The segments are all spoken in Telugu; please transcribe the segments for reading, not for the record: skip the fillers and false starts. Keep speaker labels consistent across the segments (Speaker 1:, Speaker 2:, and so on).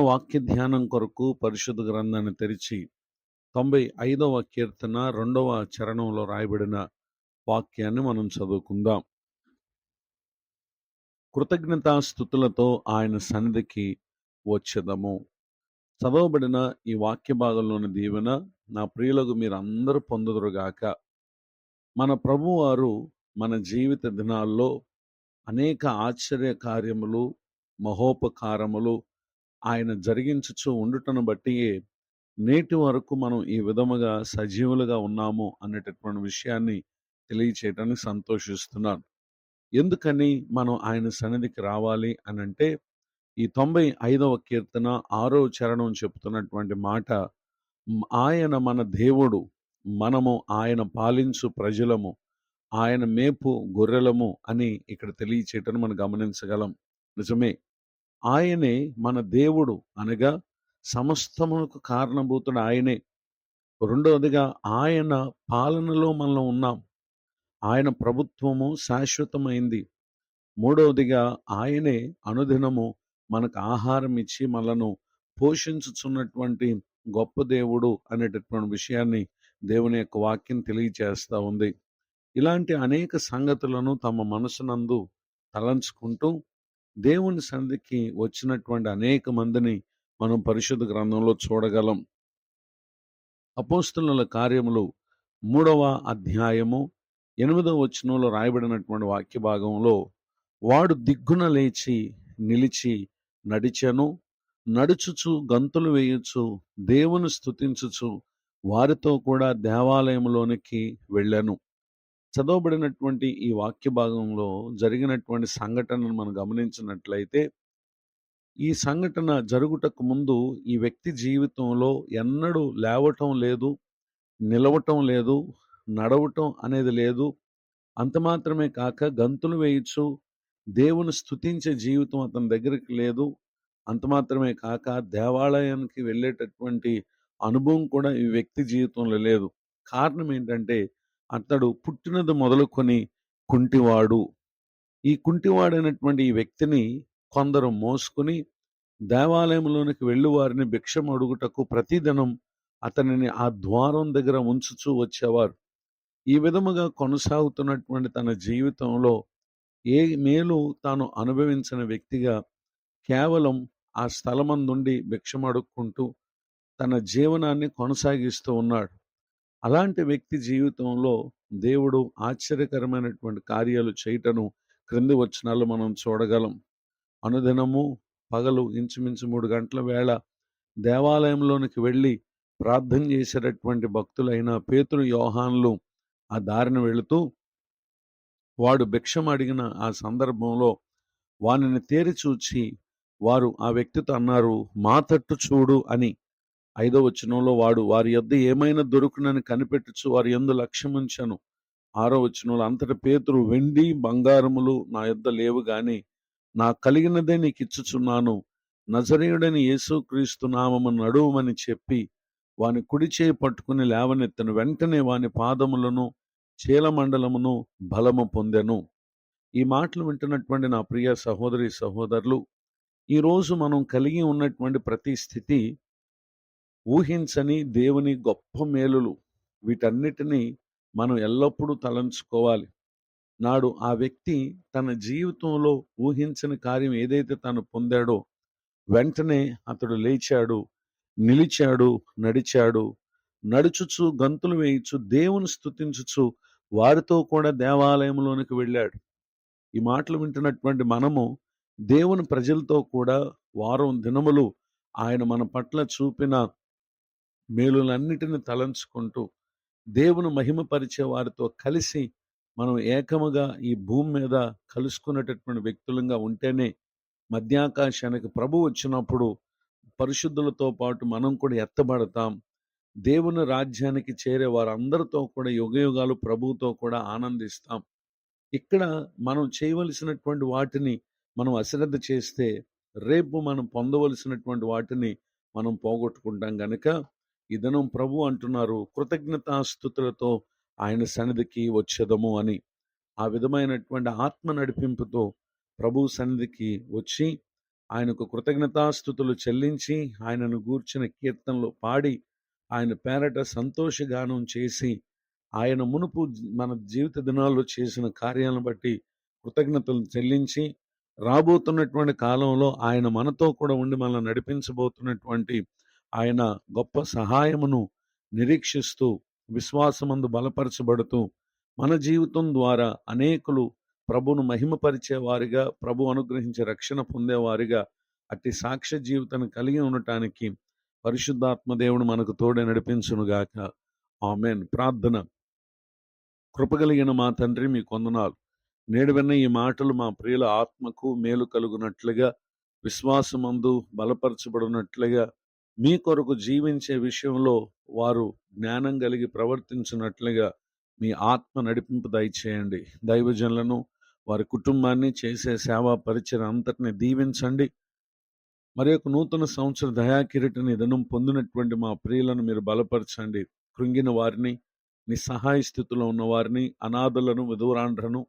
Speaker 1: వాక్య ధ్యానం కొరకు పరిశుద్ధ గ్రంథాన్ని తెరిచి 95వ కీర్తన 2వ చరణంలో రాయబడిన వాక్యాన్ని మనం చదువుకుందాం. కృతజ్ఞతాస్తుతులతో ఆయన సన్నిధికి వచ్చెదము. చదవబడిన ఈ వాక్య భాగంలోని దీవెన నా ప్రియులకు మీరందరూ పొందుదురుగాక. మన ప్రభువారు మన జీవిత దినాల్లో అనేక ఆశ్చర్య కార్యములు, మహోపకారములు ఆయన జరిగించుచు ఉండుటను బట్టి నేటి వరకు మనం ఈ విధముగా సజీవులుగా ఉన్నాము అనేటటువంటి విషయాన్ని తెలియచేయడానికి సంతోషిస్తున్నాను. ఎందుకని మనం ఆయన సన్నిధికి రావాలి అని అంటే, ఈ 95వ కీర్తన 6వ చరణం చెప్తున్నటువంటి మాట, ఆయన మన దేవుడు, మనము ఆయన పాలించు ప్రజలము, ఆయన మేపు గొర్రెలము అని ఇక్కడ తెలియచేయటం మనం గమనించగలం. నిజమే, ఆయనే మన దేవుడు అనగా సమస్తమునకు కారణభూతుడు ఆయనే. రెండవదిగా ఆయన పాలనలో మనం ఉన్నాం. ఆయన ప్రభుత్వము శాశ్వతమైంది. మూడవదిగా ఆయనే అనుదినము మనకు ఆహారం ఇచ్చి మనను పోషించుచున్నటువంటి గొప్ప దేవుడు అనేటటువంటి విషయాన్ని దేవుని యొక్క వాక్యం తెలియచేస్తూ ఉంది. ఇలాంటి అనేక సంగతులను తమ మనసునందు తలంచుకుంటూ దేవుని సన్నిధికి వచ్చినటువంటి అనేక మందిని మనం పరిశుద్ధ గ్రంథంలో చూడగలం. అపోస్తలుల కార్యములు 3వ అధ్యాయము 8వ వచనంలో రాయబడినటువంటి వాక్య భాగంలో, వాడు దిగ్గున లేచి నిలిచి నడిచెను, నడుచుచు గంతులు వేయుచు దేవుని స్తుతించుచు వారితో కూడా దేవాలయంలోనికి వెళ్ళాను. చదవబడినటువంటి ఈ వాక్య భాగంలో జరిగినటువంటి సంఘటనను మనం గమనించినట్లయితే, ఈ సంఘటన జరుగుటకు ముందు ఈ వ్యక్తి జీవితంలో ఎన్నడూ లేవటం లేదు, నిలవటం లేదు, నడవటం అనేది లేదు. అంత మాత్రమే కాక గంతులు వేయచ్చు దేవుని స్తుతించే జీవితం అతని దగ్గరికి లేదు. అంత మాత్రమే కాక దేవాలయానికి వెళ్ళేటటువంటి అనుభవం కూడా ఈ వ్యక్తి జీవితంలో లేదు. కారణం ఏంటంటే, అతడు పుట్టినది మొదలుకొని కుంటివాడు. ఈ కుంటివాడైనటువంటి ఈ వ్యక్తిని కొందరు మోసుకుని దేవాలయంలోనికి వెళ్ళి వారిని భిక్షం అడుగుటకు ప్రతిదినం అతనిని ఆ ద్వారం దగ్గర ఉంచుచూ వచ్చేవారు. ఈ విధముగా కొనసాగుతున్నటువంటి తన జీవితంలో ఏ మేలు తాను అనుభవించిన వ్యక్తిగా కేవలం ఆ స్థలమందుండి భిక్షం అడుక్కుంటూ తన జీవనాన్ని కొనసాగిస్తూ ఉన్నాడు. అలాంటి వ్యక్తి జీవితంలో దేవుడు ఆశ్చర్యకరమైనటువంటి కార్యాలు చేయటను క్రింది వచనాలు మనం చూడగలం. అనుదినము పగలు ఇంచుమించు 3 గంటల వేళ దేవాలయంలోనికి వెళ్ళి ప్రార్థన చేసేటటువంటి భక్తులైన పేతురు, యోహానులు ఆ దారిన వెళుతూ వాడు భిక్షం అడిగిన ఆ సందర్భంలో వానిని తేరి చూచి వారు ఆ వ్యక్తితో అన్నారు, మా తట్టు చూడు అని. 5వ వచనంలో, వాడు వారి యొద్ద ఏమైనా దొరుకునని కనిపెట్టుచు వారి యందు లక్ష్యముంచెను. 6వ వచనంలో, అంతట పేతురు, వెండి బంగారములు నా యొద్ద లేవు గాని నా కలిగినదే నీకు ఇచ్చుచున్నాను, నజరేయుడైన యేసుక్రీస్తు నామమున నడువమని చెప్పి వాని కుడి చేయి పట్టుకుని లేవనెత్తను. వెంటనే వాని పాదములను చీలమండలమును బలము పొందెను. ఈ మాటలు వింటున్నటువంటి నా ప్రియ సహోదరి సహోదరులు, ఈరోజు మనం కలిగి ఉన్నటువంటి ప్రతి స్థితి ఊహించని దేవుని గొప్ప మేలులు. వీటన్నిటినీ మనం ఎల్లప్పుడూ తలంచుకోవాలి. నాడు ఆ వ్యక్తి తన జీవితంలో ఊహించని కార్యం ఏదైతే తాను పొందాడో, వెంటనే అతడు లేచాడు, నిలిచాడు, నడిచాడు, నడుచుచు గంతులు వేయుచు దేవుని స్తుతించుచు వారితో కూడా దేవాలయంలోనికి వెళ్ళాడు. ఈ మాటలు వింటున్నటువంటి మనము దేవుని ప్రజలతో కూడా వారం దినములు ఆయన మన పట్ల చూపిన మేలులన్నిటిని తలంచుకుంటూ దేవుని మహిమపరిచే వారితో కలిసి మనం ఏకముగా ఈ భూమి మీద కలుసుకునేటటువంటి వ్యక్తులంగా ఉంటేనే మధ్యాకాశానికి ప్రభు వచ్చినప్పుడు పరిశుద్ధులతో పాటు మనం కూడా ఎత్తబడతాం. దేవుని రాజ్యానికి చేరే వారందరితో కూడా యుగయుగాలు ప్రభువుతో కూడా ఆనందిస్తాం. ఇక్కడ మనం చేయవలసినటువంటి వాటిని మనం అశ్రద్ధ చేస్తే రేపు మనం పొందవలసినటువంటి వాటిని మనం పోగొట్టుకుంటాం గనుక ఈ దినం ప్రభు అంటున్నారు, కృతజ్ఞతాస్తుతులతో ఆయన సన్నిధికి వచ్చేదము అని. ఆ విధమైనటువంటి ఆత్మ నడిపింపుతో ప్రభు సన్నిధికి వచ్చి ఆయనకు కృతజ్ఞతాస్థుతులు చెల్లించి ఆయనను గూర్చిన కీర్తనలు పాడి ఆయన పేరట సంతోషగానం చేసి ఆయన మునుపు మన జీవిత దినాల్లో చేసిన కార్యాలను బట్టి కృతజ్ఞతలు చెల్లించి రాబోతున్నటువంటి కాలంలో ఆయన మనతో కూడా ఉండి మనల్ని నడిపించబోతున్నటువంటి ఆయన గొప్ప సహాయమును నిరీక్షిస్తూ విశ్వాసమందు బలపరచబడుతూ మన జీవితం ద్వారా అనేకులు ప్రభును మహిమపరిచే వారిగా, ప్రభు అనుగ్రహించే రక్షణ పొందేవారిగా అట్టి సాక్ష్య జీవితాన్ని కలిగి ఉండటానికి పరిశుద్ధాత్మ దేవుడు మనకు తోడే నడిపించునుగాక. ఆమెన్. ప్రార్థన. కృపగలిగిన మా తండ్రి, మీ కొందనాలు. నేడు విన్న ఈ మాటలు మా ప్రియుల ఆత్మకు మేలు కలుగునట్లుగా, విశ్వాసమందు బలపరచబడినట్లుగా, మీ కొరకు జీవించే విషయంలో వారు జ్ఞానం కలిగి ప్రవర్తించినట్లుగా మీ ఆత్మ నడిపింపు దయచేయండి. దైవజనులను, వారి కుటుంబాన్ని, చేసే సేవా పరిచయం అంతటిని దీవించండి. మరి యొక్క నూతన సంవత్సర దయాకిరీటని దినం పొందినటువంటి మా ప్రియులను మీరు బలపరచండి. కృంగిన వారిని, నిస్సహాయ స్థితిలో ఉన్న వారిని, అనాథలను, విధురాండ్రను,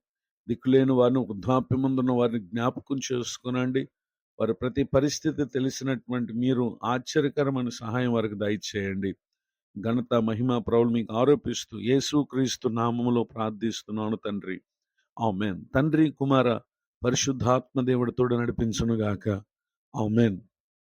Speaker 1: దిక్కులేని వారిని, వృద్ధాప్యమందున్న వారిని జ్ఞాపకం చేసుకునండి. వారి ప్రతి పరిస్థితి తెలిసినటువంటి మీరు ఆశ్చర్యకరమైన సహాయం వారికి దయచేయండి. ఘనత, మహిమ, ప్రభువులు మీకు ఆరోపిస్తూ యేసుక్రీస్తు నామములో ప్రార్థిస్తున్నాను తండ్రి. ఆమేన్. తండ్రి, కుమార, పరిశుద్ధాత్మ దేవుడితోడు నడిపించునుగాక. ఆమేన్.